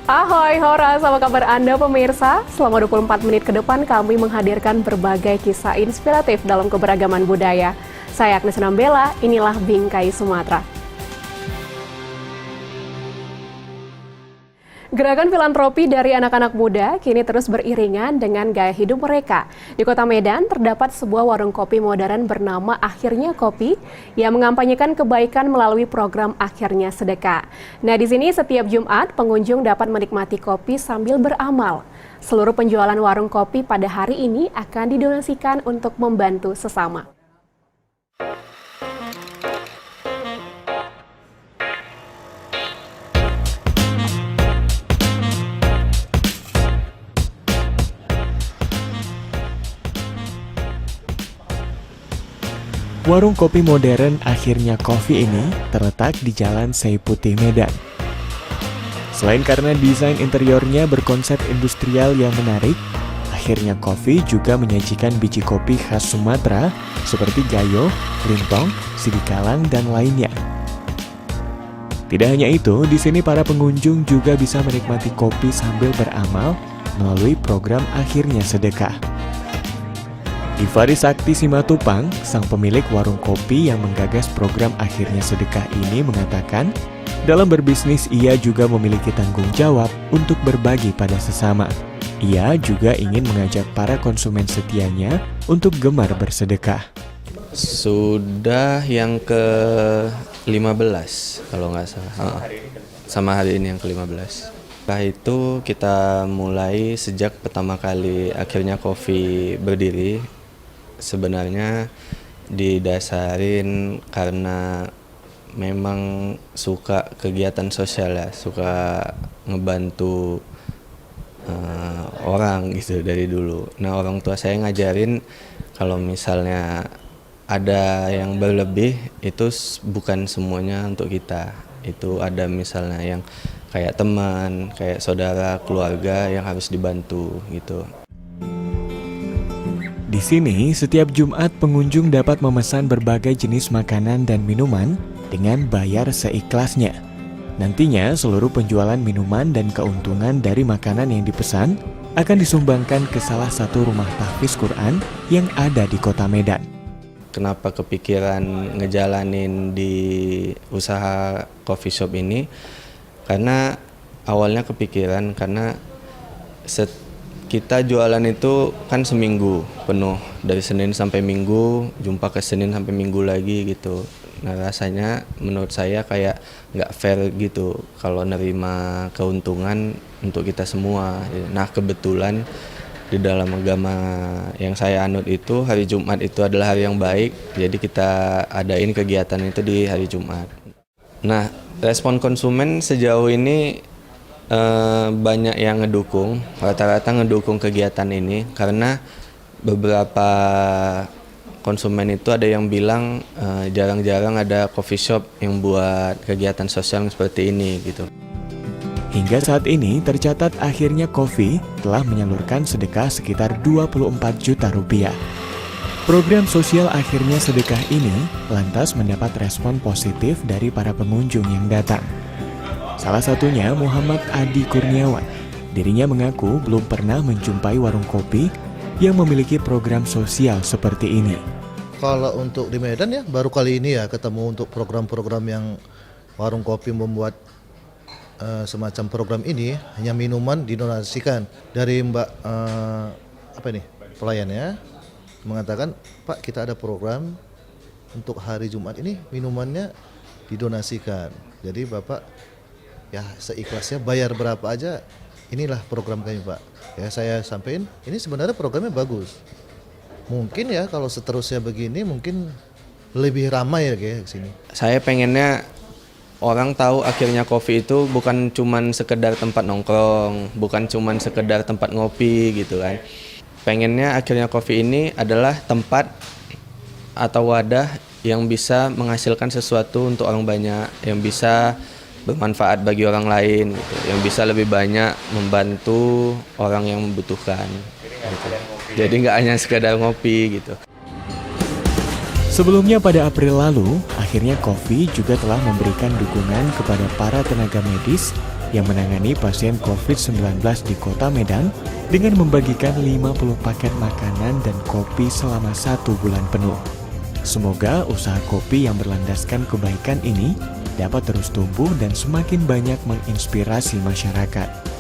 Ahoy, Horas, apa kabar Anda pemirsa? Selama 24 menit ke depan kami menghadirkan berbagai kisah inspiratif dalam keberagaman budaya. Saya Agnes Nambela, inilah Bingkai Sumatera. Gerakan filantropi dari anak-anak muda kini terus beriringan dengan gaya hidup mereka. Di Kota Medan terdapat sebuah warung kopi modern bernama Akhirnya Kopi yang mengampanyekan kebaikan melalui program Akhirnya Sedekah. Nah, di sini setiap Jumat pengunjung dapat menikmati kopi sambil beramal. Seluruh penjualan warung kopi pada hari ini akan didonasikan untuk membantu sesama. Warung kopi modern Akhirnya Kopi ini terletak di Jalan Seiputi, Medan. Selain karena desain interiornya berkonsep industrial yang menarik, Akhirnya Kopi juga menyajikan biji kopi khas Sumatera seperti gayo, lintong, sidikalang, dan lainnya. Tidak hanya itu, di sini para pengunjung juga bisa menikmati kopi sambil beramal melalui program Akhirnya Sedekah. Ivari Sakti Simatupang, sang pemilik warung kopi yang menggagas program Akhirnya Sedekah ini mengatakan, dalam berbisnis ia juga memiliki tanggung jawab untuk berbagi pada sesama. Ia juga ingin mengajak para konsumen setianya untuk gemar bersedekah. Sudah yang ke-15 kalau nggak salah. Sama hari ini yang ke-15. Setelah itu kita mulai sejak pertama kali Akhirnya Kopi berdiri. Sebenarnya didasarin karena memang suka kegiatan sosial ya, suka ngebantu orang gitu dari dulu. Nah, orang tua saya ngajarin kalau misalnya ada yang berlebih itu bukan semuanya untuk kita. Itu ada misalnya yang kayak teman, kayak saudara, keluarga yang harus dibantu gitu. Di sini, setiap Jumat pengunjung dapat memesan berbagai jenis makanan dan minuman dengan bayar seikhlasnya. Nantinya, seluruh penjualan minuman dan keuntungan dari makanan yang dipesan akan disumbangkan ke salah satu rumah tahfiz Quran yang ada di Kota Medan. Kenapa kepikiran ngejalanin di usaha coffee shop ini? Karena awalnya kepikiran karena kita jualan itu kan seminggu penuh, dari Senin sampai Minggu, jumpa ke Senin sampai Minggu lagi gitu. Nah, rasanya menurut saya kayak nggak fair gitu kalau nerima keuntungan untuk kita semua. Nah, kebetulan di dalam agama yang saya anut itu hari Jumat itu adalah hari yang baik, jadi kita adain kegiatan itu di hari Jumat. Nah, respon konsumen sejauh ini banyak yang ngedukung, rata-rata ngedukung kegiatan ini karena beberapa konsumen itu ada yang bilang jarang-jarang ada coffee shop yang buat kegiatan sosial seperti ini gitu. Hingga saat ini tercatat Akhirnya Kopi telah menyalurkan sedekah sekitar 24 juta rupiah. Program sosial Akhirnya Sedekah ini lantas mendapat respon positif dari para pengunjung yang datang. Salah satunya Muhammad Adi Kurniawan. Dirinya mengaku belum pernah menjumpai warung kopi yang memiliki program sosial seperti ini. Kalau untuk di Medan ya baru kali ini ya ketemu untuk program-program yang warung kopi membuat semacam program ini, hanya minuman didonasikan. Dari Mbak pelayannya mengatakan, Pak, kita ada program untuk hari Jumat ini minumannya didonasikan. Jadi Bapak ya seikhlasnya bayar berapa aja, inilah program kami, Pak. Ya saya sampaikan, ini sebenarnya programnya bagus. Mungkin ya kalau seterusnya begini mungkin lebih ramai ya kayak sini. Saya pengennya orang tahu Akhirnya Kopi itu bukan cuman sekedar tempat nongkrong, bukan cuman sekedar tempat ngopi gitu kan. Pengennya Akhirnya Kopi ini adalah tempat atau wadah yang bisa menghasilkan sesuatu untuk orang banyak, yang bisa bermanfaat bagi orang lain gitu, yang bisa lebih banyak membantu orang yang membutuhkan gitu. Jadi nggak hanya sekedar ngopi gitu. Sebelumnya pada April lalu, Akhirnya Kopi juga telah memberikan dukungan kepada para tenaga medis yang menangani pasien COVID-19 di Kota Medan dengan membagikan 50 paket makanan dan kopi selama 1 bulan penuh. Semoga usaha kopi yang berlandaskan kebaikan ini dapat terus tumbuh dan semakin banyak menginspirasi masyarakat.